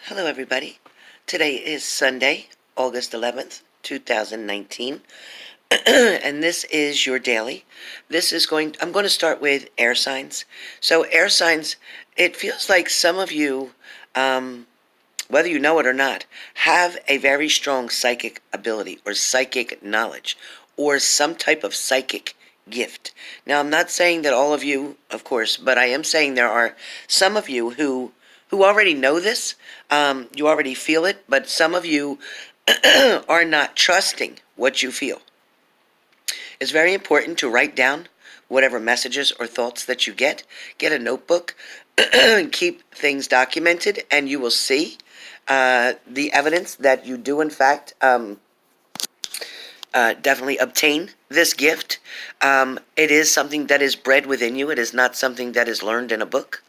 Hello everybody. Today is Sunday, August 11th, 2019. And this is your daily. I'm going to start with air signs. So air signs, it feels like some of you, whether you know it or not, have a very strong psychic ability or psychic knowledge or some type of psychic gift. Now, I'm not saying that all of you, of course, but I am saying there are some of you who already know this. You already feel it, but some of you are not trusting what you feel. It's very important to write down whatever messages or thoughts that you get. Get a notebook, keep things documented, and you will see the evidence that you do, in fact, definitely obtain this gift. It is something that is bred within you. It is not something that is learned in a book.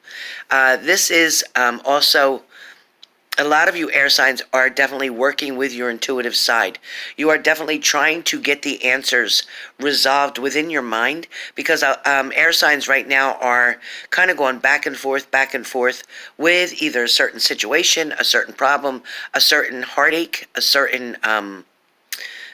This is also, a lot of you air signs are definitely working with your intuitive side. You are definitely trying to get the answers resolved within your mind, because air signs right now are kind of going back and forth with either a certain situation, a certain problem, a certain heartache, a certain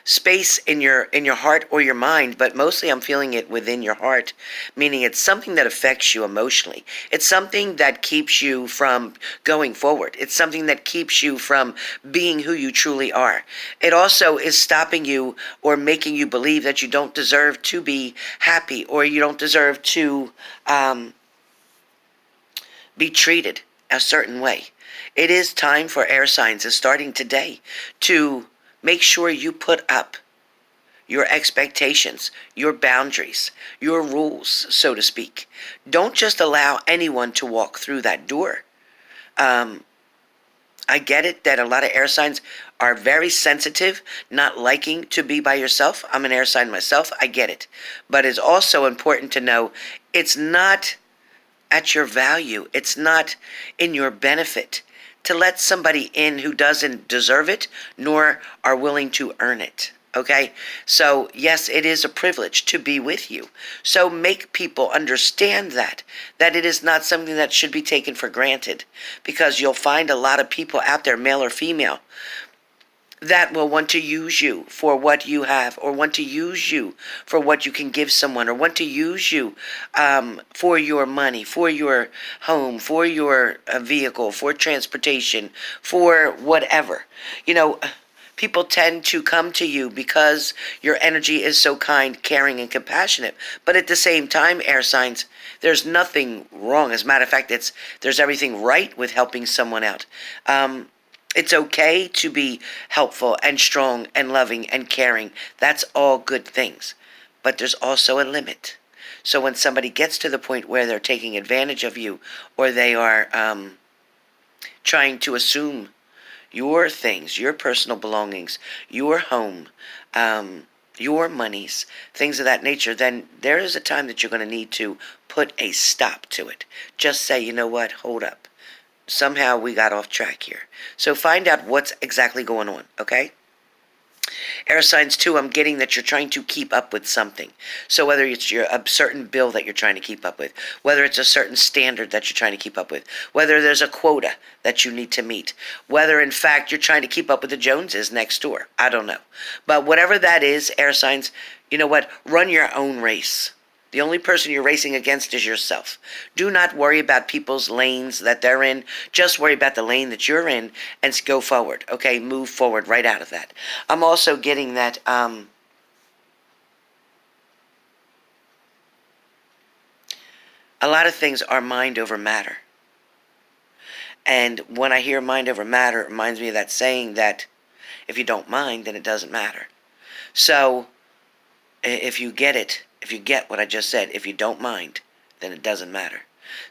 space in your heart or your mind, but mostly I'm feeling it within your heart, meaning it's something that affects you emotionally. It's something that keeps you from going forward. It's something that keeps you from being who you truly are. It also is stopping you or making you believe that you don't deserve to be happy, or you don't deserve to be treated a certain way. It is time for air signs, starting today, to make sure you put up your expectations, your boundaries, your rules, so to speak. Don't just allow anyone to walk through that door. I get it that a lot of air signs are very sensitive, not liking to be by yourself. I'm an air sign myself. I get it. But it's also important to know it's not at your value. It's not in your benefit to let somebody in who doesn't deserve it, nor are willing to earn it. Okay? So, yes, it is a privilege to be with you. So make people understand that it is not something that should be taken for granted, because you'll find a lot of people out there, male or female, that will want to use you for what you have, or want to use you for what you can give someone, or want to use you for your money, for your home, for your vehicle, for transportation, for whatever. You know, people tend to come to you because your energy is so kind, caring, and compassionate. But at the same time, air signs, there's nothing wrong. As a matter of fact, there's everything right with helping someone out. It's okay to be helpful and strong and loving and caring. That's all good things. But there's also a limit. So when somebody gets to the point where they're taking advantage of you, or they are trying to assume your things, your personal belongings, your home, your monies, things of that nature, then there is a time that you're going to need to put a stop to it. Just say, you know what, hold up. Somehow we got off track here. So find out what's exactly going on, okay? Air signs too, I'm getting that you're trying to keep up with something. So whether it's a certain bill that you're trying to keep up with, whether it's a certain standard that you're trying to keep up with, whether there's a quota that you need to meet, whether in fact you're trying to keep up with the Joneses next door, I don't know. But whatever that is, air signs, you know what? Run your own race. The only person you're racing against is yourself. Do not worry about people's lanes that they're in. Just worry about the lane that you're in and go forward. Okay, move forward right out of that. I'm also getting that a lot of things are mind over matter. And when I hear mind over matter, it reminds me of that saying that if you don't mind, then it doesn't matter. So if you get it, if you get what I just said, if you don't mind, then it doesn't matter.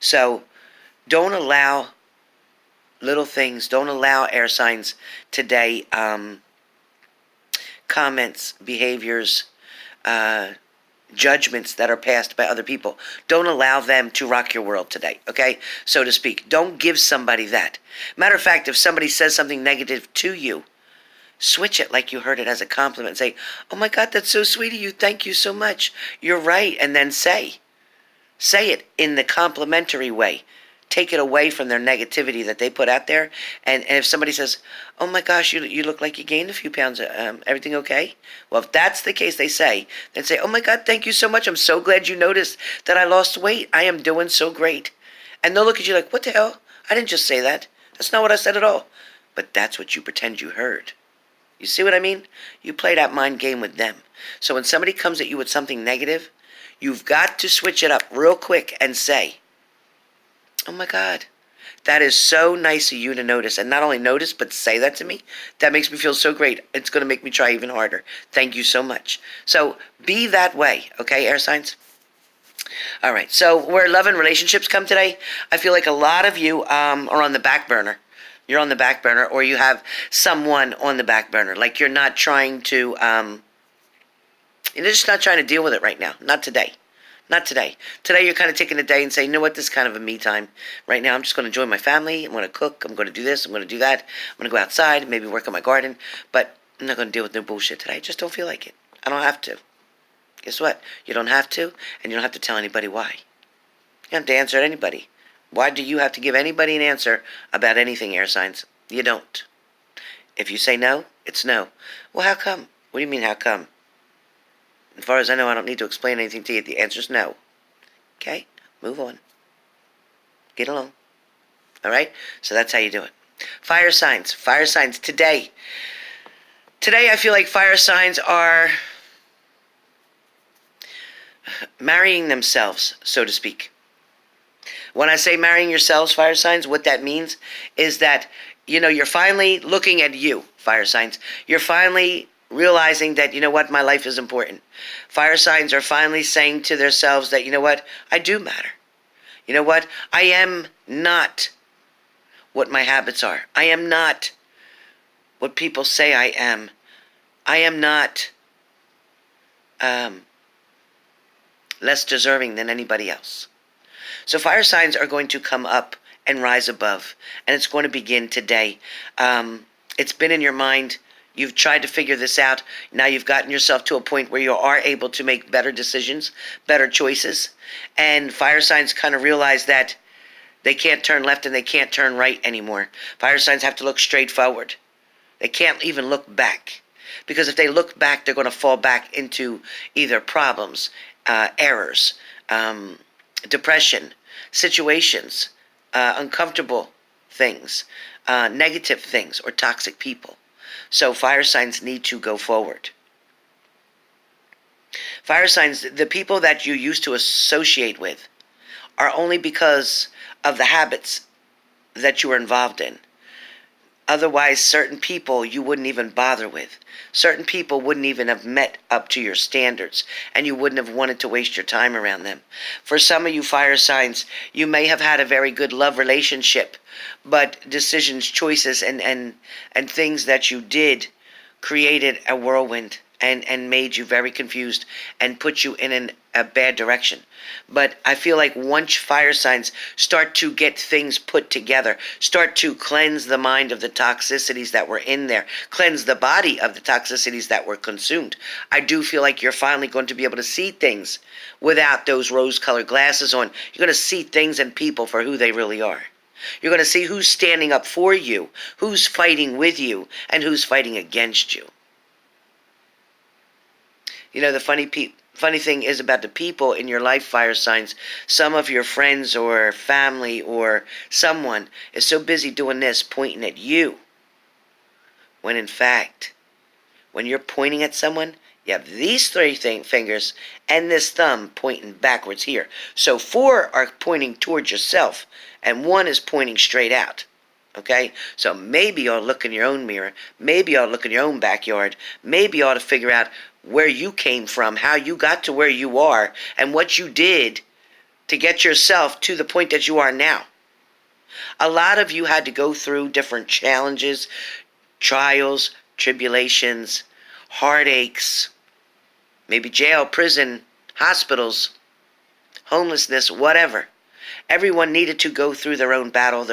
So don't allow little things, don't allow air signs today, comments, behaviors, judgments that are passed by other people. Don't allow them to rock your world today, okay? So to speak. Don't give somebody that. Matter of fact, if somebody says something negative to you, switch it like you heard it as a compliment. Say, oh my God, that's so sweet of you. Thank you so much. You're right. And then say it in the complimentary way. take it away from their negativity that they put out there. And if somebody says, oh my gosh, you look like you gained a few pounds, everything okay? Well, if that's the case, they say, then say, oh my God, thank you so much. I'm so glad you noticed that I lost weight. I am doing so great. And they'll look at you like, what the hell? I didn't just say that. That's not what I said at all. But that's what you pretend you heard. You see what I mean? You play that mind game with them. So when somebody comes at you with something negative, you've got to switch it up real quick and say, oh my God, that is so nice of you to notice. And not only notice, but say that to me. That makes me feel so great. It's going to make me try even harder. Thank you so much. So be that way, okay, air signs? All right, so where love and relationships come today, I feel like a lot of you are on the back burner. You're on the back burner, or you have someone on the back burner. Like you're not trying to, you're just not trying to deal with it right now. Not today. Not today. Today you're kind of taking a day and saying, you know what, this is kind of a me time. Right now I'm just going to enjoy my family. I'm going to cook. I'm going to do this. I'm going to do that. I'm going to go outside, maybe work on my garden. But I'm not going to deal with no bullshit today. I just don't feel like it. I don't have to. Guess what? You don't have to, and you don't have to tell anybody why. You don't have to answer to anybody. Why do you have to give anybody an answer about anything, air signs? You don't. If you say no, it's no. Well, how come? What do you mean, how come? As far as I know, I don't need to explain anything to you. The answer's no. Okay? Move on. Get along. All right? So that's how you do it. Fire signs. Fire signs today. Today, I feel like fire signs are marrying themselves, so to speak. When I say marrying yourselves, fire signs, what that means is that, you know, you're finally looking at you, fire signs. You're finally realizing that, you know what, my life is important. Fire signs are finally saying to themselves that, you know what, I do matter. You know what, I am not what my habits are. I am not what people say I am. I am not less deserving than anybody else. So fire signs are going to come up and rise above, and it's going to begin today. It's been in your mind. You've tried to figure this out. Now you've gotten yourself to a point where you are able to make better decisions, better choices, and fire signs kind of realize that they can't turn left and they can't turn right anymore. Fire signs have to look straight forward. They can't even look back, because if they look back, they're going to fall back into either problems, errors, depression, situations, uncomfortable things, negative things, or toxic people. So fire signs need to go forward. Fire signs, the people that you used to associate with are only because of the habits that you were involved in. Otherwise, certain people you wouldn't even bother with. Certain people wouldn't even have met up to your standards, and you wouldn't have wanted to waste your time around them. For some of you fire signs, you may have had a very good love relationship, but decisions, choices, and things that you did created a whirlwind and made you very confused and put you in a bad direction. But I feel like once fire signs start to get things put together, start to cleanse the mind of the toxicities that were in there, cleanse the body of the toxicities that were consumed, I do feel like you're finally going to be able to see things without those rose-colored glasses on. You're going to see things and people for who they really are. You're going to see who's standing up for you, who's fighting with you, and who's fighting against you. You know, the funny thing is about the people in your life, fire signs, some of your friends or family or someone is so busy doing this, pointing at you, when in fact, when you're pointing at someone, you have these three fingers and this thumb pointing backwards here. So 4 are pointing towards yourself, and 1 is pointing straight out. Okay? So maybe you ought to look in your own mirror. Maybe you ought to look in your own backyard. Maybe you ought to figure out where you came from, how you got to where you are, and what you did to get yourself to the point that you are now. A lot of you had to go through different challenges, trials, tribulations, heartaches, maybe jail, prison, hospitals, homelessness, whatever. Everyone needed to go through their own battle,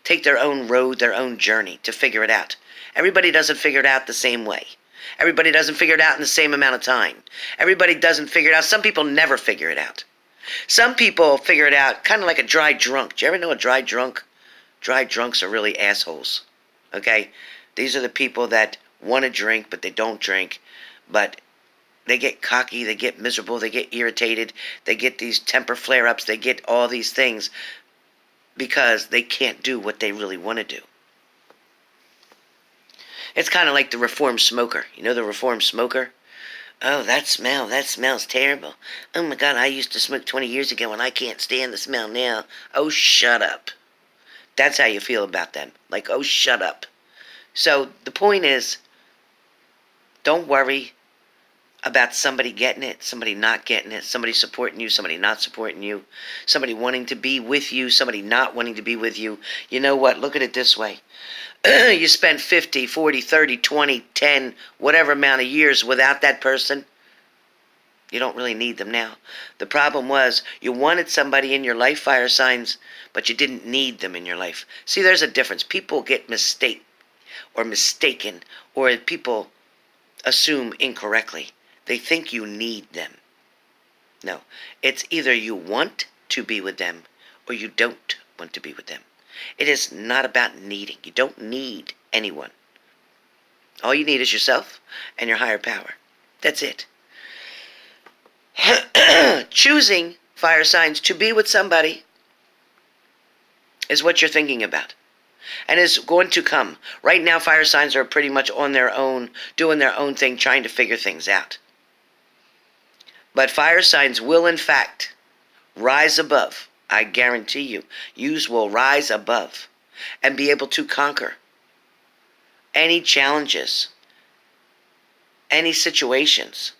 take their own road, their own journey to figure it out. Everybody doesn't figure it out the same way. Everybody doesn't figure it out in the same amount of time. Everybody doesn't figure it out. Some people never figure it out. Some people figure it out kind of like a dry drunk. Do you ever know a dry drunk? Dry drunks are really assholes. Okay? These are the people that want to drink, but they don't drink. But they get cocky, they get miserable, they get irritated, they get these temper flare-ups, they get all these things because they can't do what they really want to do. It's kind of like the reformed smoker. You know the reformed smoker? Oh, that smells terrible. Oh my God, I used to smoke 20 years ago and I can't stand the smell now. Oh, shut up. That's how you feel about them. Like, oh, shut up. So the point is, don't worry about somebody getting it, somebody not getting it, somebody supporting you, somebody not supporting you, somebody wanting to be with you, somebody not wanting to be with you. You know what? Look at it this way. You spend 50, 40, 30, 20, 10, whatever amount of years without that person. You don't really need them now. The problem was you wanted somebody in your life, fire signs, but you didn't need them in your life. See, there's a difference. People get mistaken, or people assume incorrectly. They think you need them. No, it's either you want to be with them or you don't want to be with them. It is not about needing. You don't need anyone. All you need is yourself and your higher power. That's it. Choosing, fire signs, to be with somebody is what you're thinking about. And is going to come. Right now, fire signs are pretty much on their own, doing their own thing, trying to figure things out. But fire signs will, in fact, rise above. I guarantee you. You will rise above and be able to conquer any challenges, any situations,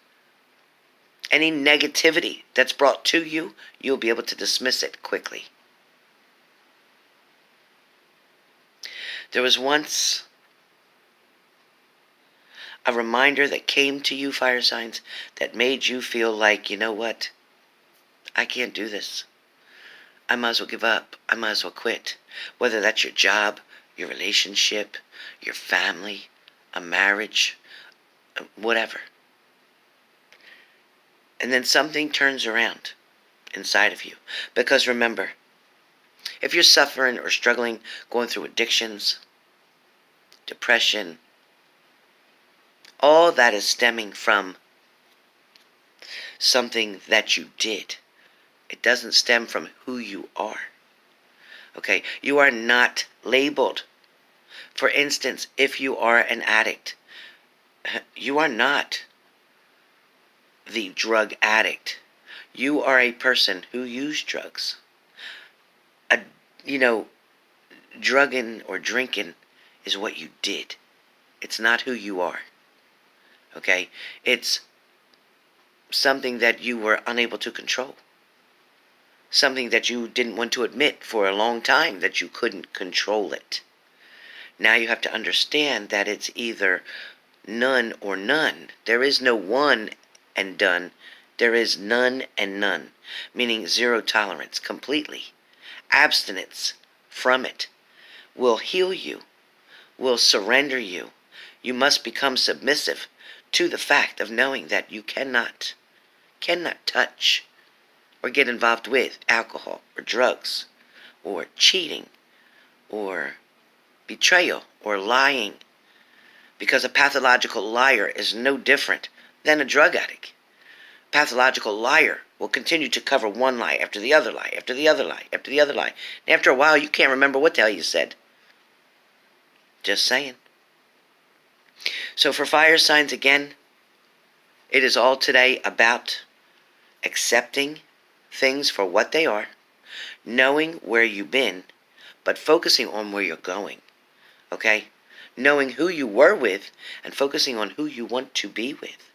any negativity that's brought to you. You'll be able to dismiss it quickly. There was once a reminder that came to you, fire signs, that made you feel like, you know what? I can't do this. I might as well give up. I might as well quit. Whether that's your job, your relationship, your family, a marriage, whatever. And then something turns around inside of you. Because remember, if you're suffering or struggling, going through addictions, depression, all that is stemming from something that you did. It doesn't stem from who you are. Okay, you are not labeled. For instance, if you are an addict, you are not the drug addict. You are a person who used drugs. Drugging or drinking is what you did. It's not who you are. Okay? It's something that you were unable to control. Something that you didn't want to admit for a long time, that you couldn't control it. Now you have to understand that it's either none or none. There is no one and done. There is none and none, meaning zero tolerance, completely. Abstinence from it will heal you, will surrender you. You must become submissive to the fact of knowing that you cannot touch or get involved with alcohol or drugs or cheating or betrayal or lying, because a pathological liar is no different than a drug addict. Pathological liar will continue to cover one lie after the other lie, after the other lie, after the other lie. And after a while, you can't remember what the hell you said. Just saying. So for fire signs, again, it is all today about accepting things for what they are, knowing where you've been, but focusing on where you're going. Okay? Knowing who you were with and focusing on who you want to be with.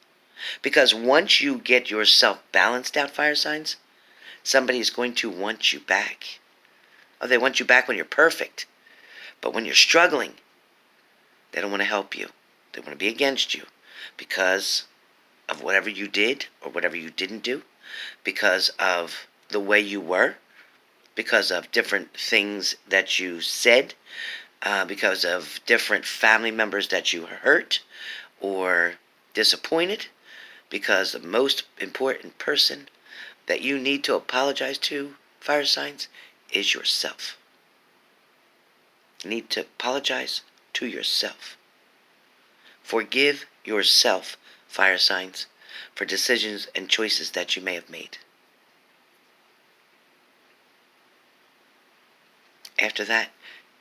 Because once you get yourself balanced out, fire signs, somebody is going to want you back. Oh, they want you back when you're perfect. But when you're struggling, they don't want to help you. They want to be against you because of whatever you did or whatever you didn't do, because of the way you were, because of different things that you said, because of different family members that you hurt or disappointed, because the most important person that you need to apologize to, fire signs, is yourself. You need to apologize to yourself. Forgive yourself, fire signs, for decisions and choices that you may have made. After that,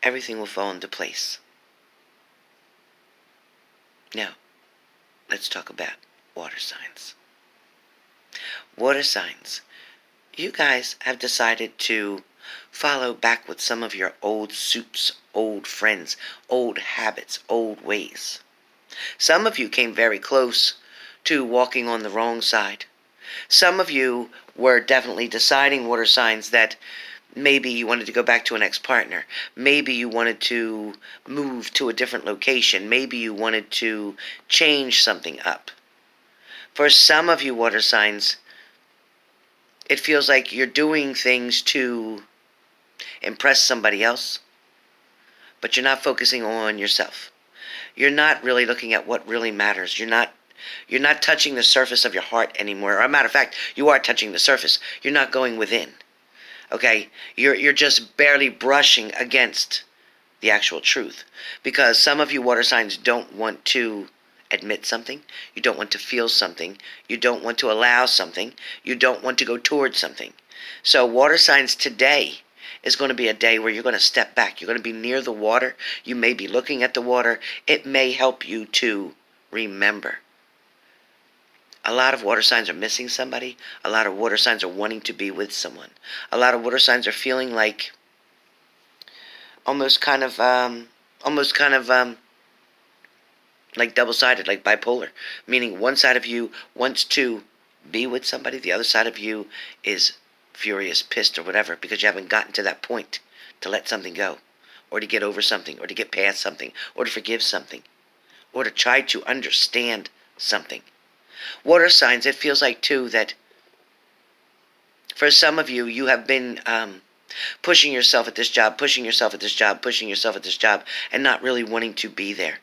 everything will fall into place. Now, let's talk about water signs. Water signs, you guys have decided to follow back with some of your old suits, old friends, old habits, old ways. Some of you came very close to walking on the wrong side. Some of you were definitely deciding, water signs, that maybe you wanted to go back to an ex-partner. Maybe you wanted to move to a different location. Maybe you wanted to change something up. For some of you, water signs, it feels like you're doing things to impress somebody else, but you're not focusing on yourself. You're not really looking at what really matters. You're not touching the surface of your heart anymore. Or, as a matter of fact, you are touching the surface. You're not going within. Okay? You're just barely brushing against the actual truth. Because some of you water signs don't want to admit something. You don't want to feel something. You don't want to allow something. You don't want to go towards something. So water signs, today is going to be a day where you're going to step back. You're going to be near the water. You may be looking at the water. It may help you to remember. A lot of water signs are missing somebody. A lot of water signs are wanting to be with someone. A lot of water signs are feeling like almost kind of like double-sided, like bipolar, meaning one side of you wants to be with somebody, the other side of you is furious, pissed, or whatever, because you haven't gotten to that point to let something go, or to get over something, or to get past something, or to forgive something, or to try to understand something. Water signs, it feels like, too, that for some of you, you have been pushing yourself at this job, pushing yourself at this job, pushing yourself at this job, and not really wanting to be there.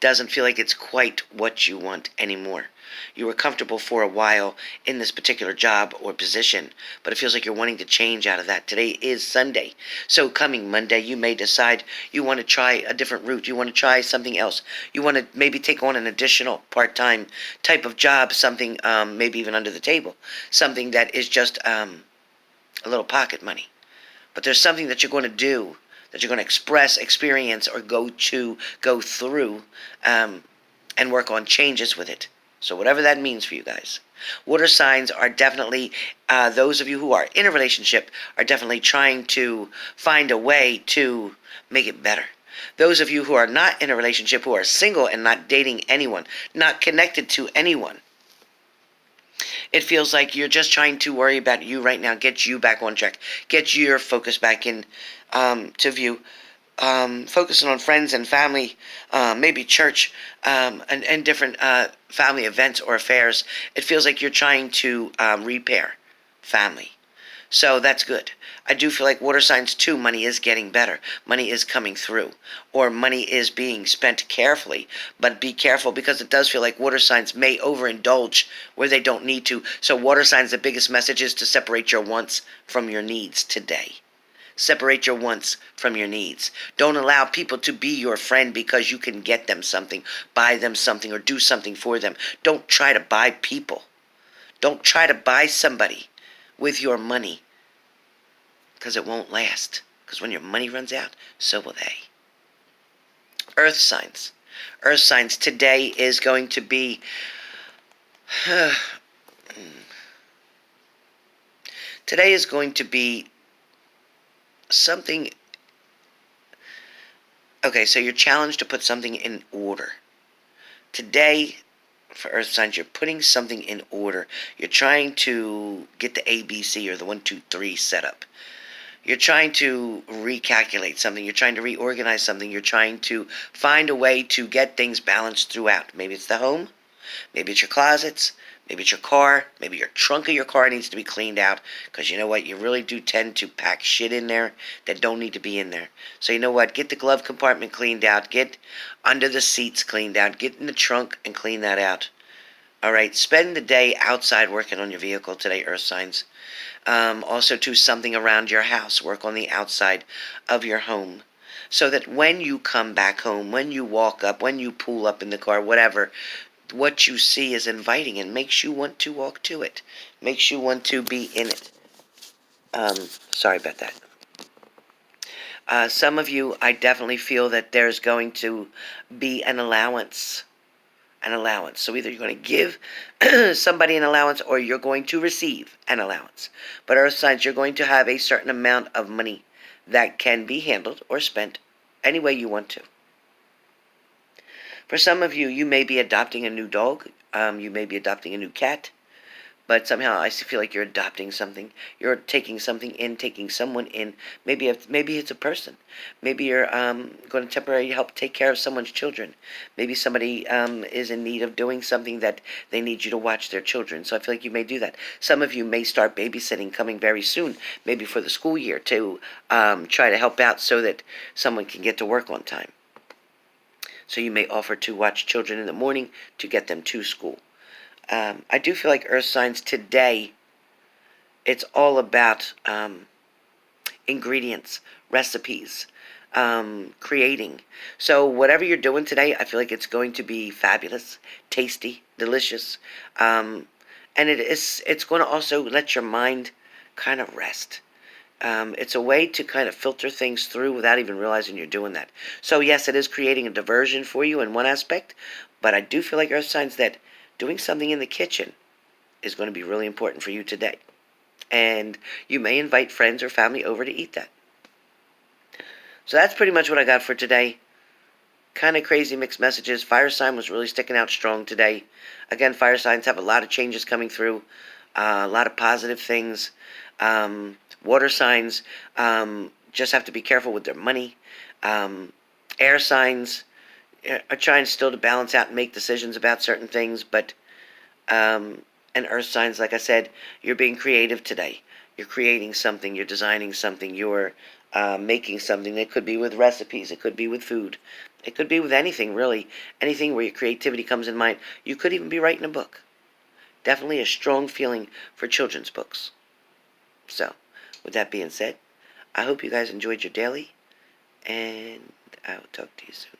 Doesn't feel like it's quite what you want anymore. You were comfortable for a while in this particular job or position, but it feels like you're wanting to change out of that. Today is Sunday, so coming Monday you may decide you want to try a different route. You want to try something else. You want to maybe take on an additional part-time type of job, something maybe even under the table, something that is just a little pocket money. But there's something that you're going to do, that you're going to express, experience, or go through, and work on changes with it. So whatever that means for you guys. Water signs are definitely, those of you who are in a relationship are definitely trying to find a way to make it better. Those of you who are not in a relationship, who are single and not dating anyone, not connected to anyone, it feels like you're just trying to worry about you right now, get you back on track, get your focus back in to view, focusing on friends and family, maybe church, and different family events or affairs. It feels like you're trying to repair family. So that's good. I do feel like water signs too, money is getting better. Money is coming through. Or money is being spent carefully. But be careful, because it does feel like water signs may overindulge where they don't need to. So water signs, the biggest message is to separate your wants from your needs today. Separate your wants from your needs. Don't allow people to be your friend because you can get them something, buy them something, or do something for them. Don't try to buy people. Don't try to buy somebody with your money, because it won't last. Because when your money runs out, so will they. Earth signs. Earth signs, today is going to be today is going to be something. Okay, so you're challenged to put something in order. Today, for earth signs, you're putting something in order. You're trying to get the ABC, or the 1, 2, 3 set up. You're trying to recalculate something. You're trying to reorganize something. You're trying to find a way to get things balanced throughout. Maybe it's the home. Maybe it's your closets. Maybe it's your car. Maybe your trunk of your car needs to be cleaned out. Because you know what? You really do tend to pack shit in there that don't need to be in there. So you know what? Get the glove compartment cleaned out. Get under the seats cleaned out. Get in the trunk and clean that out. All right, spend the day outside working on your vehicle today, earth signs. Also, do something around your house. Work on the outside of your home. So that when you come back home, when you walk up, when you pull up in the car, whatever, what you see is inviting and makes you want to walk to it. Makes you want to be in it. Sorry about that. Some of you, I definitely feel that there's going to be an allowance. An allowance. So either you're going to give somebody an allowance or you're going to receive an allowance. But earth signs, you're going to have a certain amount of money that can be handled or spent any way you want to. For some of you, you may be adopting a new dog. You may be adopting a new cat. But somehow I feel like you're adopting something. You're taking something in, taking someone in. Maybe it's a person. Maybe you're going to temporarily help take care of someone's children. Maybe somebody is in need of doing something that they need you to watch their children. So I feel like you may do that. Some of you may start babysitting coming very soon, maybe for the school year, to try to help out so that someone can get to work on time. So you may offer to watch children in the morning to get them to school. I do feel like earth signs today, it's all about ingredients, recipes, creating. So whatever you're doing today, I feel like it's going to be fabulous, tasty, delicious. And it's going to also let your mind kind of rest. It's a way to kind of filter things through without even realizing you're doing that. So yes, it is creating a diversion for you in one aspect, but I do feel like earth signs that doing something in the kitchen is going to be really important for you today. And you may invite friends or family over to eat that. So that's pretty much what I got for today. Kind of crazy mixed messages. Fire sign was really sticking out strong today. Again, fire signs have a lot of changes coming through. A lot of positive things. Water signs just have to be careful with their money. Air signs are trying still to balance out and make decisions about certain things, but and earth signs, like I said, you're being creative today. You're creating something, you're designing something, you're making something. It could be with recipes, it could be with food, it could be with anything, really. Anything where your creativity comes in mind. You could even be writing a book. Definitely a strong feeling for children's books. So, with that being said, I hope you guys enjoyed your daily, and I will talk to you soon.